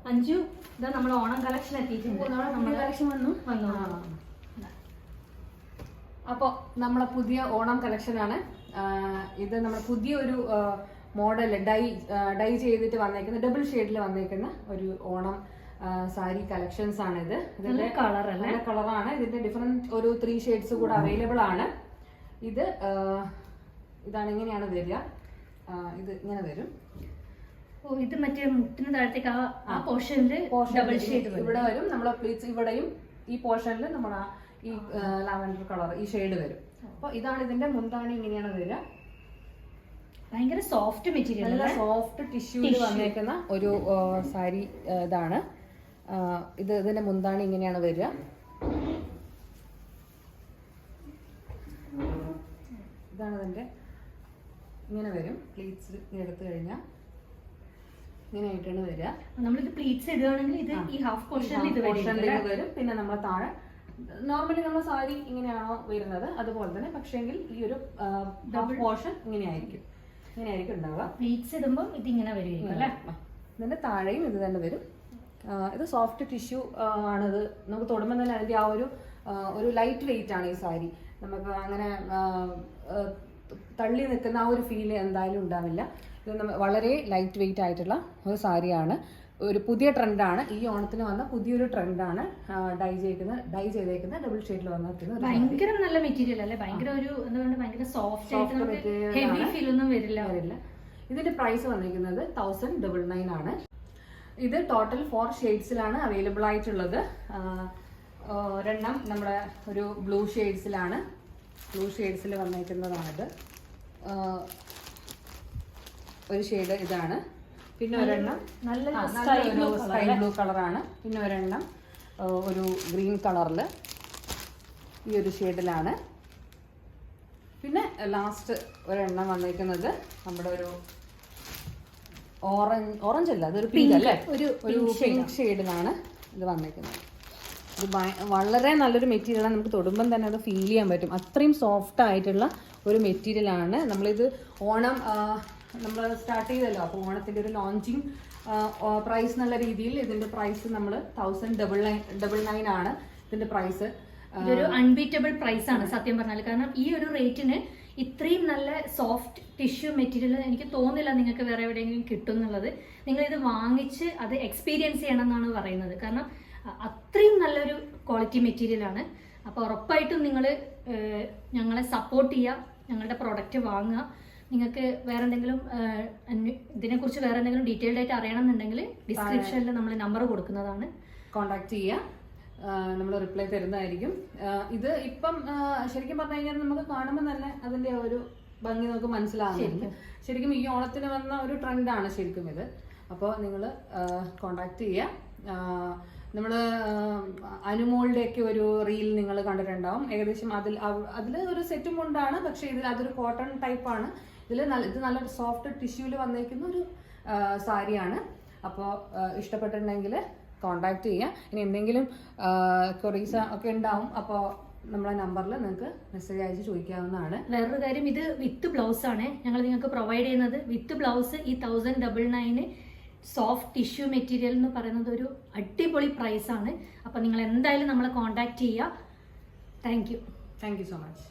അഞ്ചു ഇതാ നമ്മൾ ഓണം കളക്ഷൻ എത്തിയിട്ടുണ്ട്. നമ്മുടെ കളക്ഷൻ വന്നു. അപ്പോൾ നമ്മളെ പുതിയ ഓണം കളക്ഷനാണ് ഇത്. നമ്മുടെ പുതിയൊരു മോഡൽ ഡൈ ചെയ്തിട്ട് വന്നേക്കുന്ന ഡബിൾ ഷെയ്ഡിൽ വന്നേക്കുന്ന ഒരു ഓണം സാരി കളക്ഷൻസ് ആണ് ഇത്. ഇതിന്റെ നല്ല കളറാണ്. ഇതിന്റെ ഡിഫറെന്റ് ഒരു 3 ഷെയ്ഡ്സ് കൂടെ അവൈലബിൾ ആണ്. ഇതാണ് ഇങ്ങനെയാണ് വരിക. ഇത് ഇങ്ങനെ വരും. ഇത് മറ്റേ മുട്ടിന് താഴത്തേക്ക് ആ പോർഷനിൽ ഡബിൾ ഷെയ്ഡ് ഇവിടെ വരും. നമ്മളെ പ്ലീറ്റ്സ് ഇവിടെയും ഈ പോർഷനിൽ നമ്മുടെ ഈ ലാവൻഡർ കളർ ഈ ഷെയ്ഡ് വരും. അപ്പൊ ഇതാണ് ഇതിന്റെ മുന്താണി. ഇങ്ങനെയാണ് വരിക. ഭയങ്കര സോഫ്റ്റ് മെറ്റീരിയൽ, നല്ല സോഫ്റ്റ് ടിഷ്യൂവിൽ വന്നേക്കുന്ന ഒരു സാരി ഇതാണ്. ഇതിന്റെ മുന്താണി ഇങ്ങനെയാണ് വരിക. ഇതാണ് ഇതിന്റെ ഇങ്ങനെ വരും. പ്ലീറ്റ്സ് എടുത്തു കഴിഞ്ഞാൽ ഇങ്ങനെ ആയിട്ടാണ് വരിക. നമ്മളിത് പ്ലീറ്റ്സ് ഇടുകയാണെങ്കിൽ ഇത് ഈ ഹാഫ് പോർഷനിലേക്ക് വരും. പിന്നെ നമ്മളെ താഴെ നോർമലി നമ്മൾ സാരി ഇങ്ങനെയാണോ വരുന്നത് അതുപോലെ തന്നെ, പക്ഷേങ്കിൽ ഈ ഒരു പോർഷൻ ഇങ്ങനെയായിരിക്കും ഉണ്ടാവുക. പ്ലീറ്റ്സ് ഇടുമ്പോൾ ഇതിങ്ങനെ വരികയും അല്ലേ. ഇതിന്റെ താഴെയും ഇത് തന്നെ വരും. ഇത് സോഫ്റ്റ് ടിഷ്യൂ ആണിത്. നമുക്ക് തൊടുമ്പോൾ തന്നെ അതിന്റെ ആ ഒരു ലൈറ്റ് വെയിറ്റ് ആണ് ഈ സാരി. നമുക്ക് അങ്ങനെ തള്ളി നിൽക്കുന്ന ആ ഒരു ഫീൽ എന്തായാലും ഉണ്ടാവില്ല. ഇത് വളരെ ലൈറ്റ് വെയിറ്റ് ആയിട്ടുള്ള ഒരു സാരിയാണ്. ഒരു പുതിയ ട്രെൻഡാണ്. ഈ ഓണത്തിന് വന്ന പുതിയൊരു ട്രെൻഡാണ് ഡൈ ചെയ്തേക്കുന്ന ഡബിൾ ഷെയ്ഡിൽ വന്നിരിക്കുന്നത്. ഭയങ്കര നല്ല മെറ്റീരിയൽ അല്ലേ. ഭയങ്കര ഒരു എന്താ പറയുക, ഭയങ്കര സോഫ്റ്റ് ആയിട്ട് ഹെവി ഫീൽ ഒന്നും വരില്ല. ഇതിന്റെ പ്രൈസ് വന്നിരിക്കുന്നത് 1099 ആണ്. ഇത് ടോട്ടൽ 4 ഷെയ്ഡ്സിലാണ് അവൈലബിൾ ആയിട്ടുള്ളത്. ഒരെണ്ണം നമ്മുടെ ഒരു ബ്ലൂ ഷെയ്ഡ്സിലാണ്. ബ്ലൂ ഷെയ്ഡ്സിൽ വന്നിരിക്കുന്നതാണിത്. ഒരു ഷെയ്ഡ് ഇതാണ്. പിന്നെ ഒരെണ്ണം സ്കൈ ബ്ലൂ കളറാണ്. പിന്നെ ഒരെണ്ണം ഒരു ഗ്രീൻ കളറിൽ ഈ ഒരു ഷെയ്ഡിലാണ്. പിന്നെ ലാസ്റ്റ് ഒരെണ്ണം വന്നിരിക്കുന്നത് നമ്മുടെ ഒരു ഓറഞ്ച് അല്ല, അതൊരു പിങ്ക് അല്ലേ, ഒരു പിങ്ക് ഷെയ്ഡിലാണ് ഇത് വന്നിരിക്കുന്നത്. ഇത് വളരെ നല്ലൊരു മെറ്റീരിയലാണ്. നമുക്ക് തൊടുമ്പം തന്നെ അത് ഫീൽ ചെയ്യാൻ പറ്റും. അത്രയും സോഫ്റ്റ് ആയിട്ടുള്ള ഒരു മെറ്റീരിയലാണ്. നമ്മളിത് ഓണം നമ്മൾ സ്റ്റാർട്ട് ചെയ്തല്ലോ. അപ്പോൾ ഓണത്തിൻ്റെ ഒരു ലോഞ്ചിങ് പ്രൈസ് എന്നുള്ള രീതിയിൽ ഇതിൻ്റെ പ്രൈസ് നമ്മൾ 1099 ആണ് ഇതിൻ്റെ പ്രൈസ്. ഇതൊരു അൺബീറ്റബിൾ പ്രൈസ് ആണ് സത്യം പറഞ്ഞാൽ. കാരണം ഈ ഒരു റേറ്റിന് ഇത്രയും നല്ല സോഫ്റ്റ് ടിഷ്യൂ മെറ്റീരിയൽ എനിക്ക് തോന്നുന്നില്ല നിങ്ങൾക്ക് വേറെ എവിടെയെങ്കിലും കിട്ടും എന്നുള്ളത്. നിങ്ങളിത് വാങ്ങിച്ച് അത് എക്സ്പീരിയൻസ് ചെയ്യണം എന്നാണ് പറയുന്നത്. കാരണം അത്രയും നല്ലൊരു ക്വാളിറ്റി മെറ്റീരിയലാണ്. അപ്പോൾ ഉറപ്പായിട്ടും നിങ്ങൾ ഞങ്ങളെ സപ്പോർട്ട് ചെയ്യുക, ഞങ്ങളുടെ പ്രോഡക്റ്റ് വാങ്ങുക. നിങ്ങൾക്ക് വേറെ എന്തെങ്കിലും ഇതിനെക്കുറിച്ച് വേറെ എന്തെങ്കിലും ഡീറ്റെയിൽഡ് ആയിട്ട് അറിയണമെന്നുണ്ടെങ്കിൽ ഡിസ്ക്രിപ്ഷനിൽ നമ്മൾ നമ്പർ കൊടുക്കുന്നതാണ്. കോൺടാക്ട് ചെയ്യുക, നമ്മൾ റിപ്ലൈ തരുന്നതായിരിക്കും. ഇത് ഇപ്പം ശരിക്കും പറഞ്ഞു കഴിഞ്ഞാൽ നമുക്ക് കാണുമ്പോൾ തന്നെ അതിൻ്റെ ഒരു ഭംഗി നമുക്ക് മനസ്സിലാകുന്നുണ്ട്. ശരിക്കും ഈ ഓണത്തിന് വന്ന ഒരു ട്രെൻഡാണ് ശരിക്കും ഇത്. അപ്പോൾ നിങ്ങൾ കോൺടാക്ട് ചെയ്യുക. നമ്മൾ അനുമോളുടെയൊക്കെ ഒരു റീൽ നിങ്ങൾ കണ്ടിട്ടുണ്ടാവും. ഏകദേശം അതിൽ ഒരു സെറ്റും കൊണ്ടാണ്, പക്ഷേ അതൊരു കോട്ടൺ ടൈപ്പാണ്. ഇത് നല്ല സോഫ്റ്റ് ടിഷ്യൂവിൽ വന്നിരിക്കുന്ന ഒരു സാരിയാണ്. അപ്പോൾ ഇഷ്ടപ്പെട്ടിട്ടുണ്ടെങ്കിൽ കോൺടാക്ട് ചെയ്യുക. ഇനി എന്തെങ്കിലും ക്വറീസ് ഒക്കെ ഉണ്ടാവും. അപ്പോൾ നമ്മളെ നമ്പറിൽ നിങ്ങൾക്ക് മെസ്സേജ് അയച്ച് ചോദിക്കാവുന്നതാണ്. വേറൊരു കാര്യം, ഇത് വിത്ത് ബ്ലൗസ് ആണ് ഞങ്ങൾ നിങ്ങൾക്ക് പ്രൊവൈഡ് ചെയ്യുന്നത്. വിത്ത് ബ്ലൗസ് ഈ 1099 സോഫ്റ്റ് ടിഷ്യൂ മെറ്റീരിയൽ എന്ന് പറയുന്നത് ഒരു അടിപൊളി പ്രൈസാണ്. അപ്പോൾ നിങ്ങൾ എന്തായാലും നമ്മളെ കോൺടാക്ട് ചെയ്യുക. Thank you so much.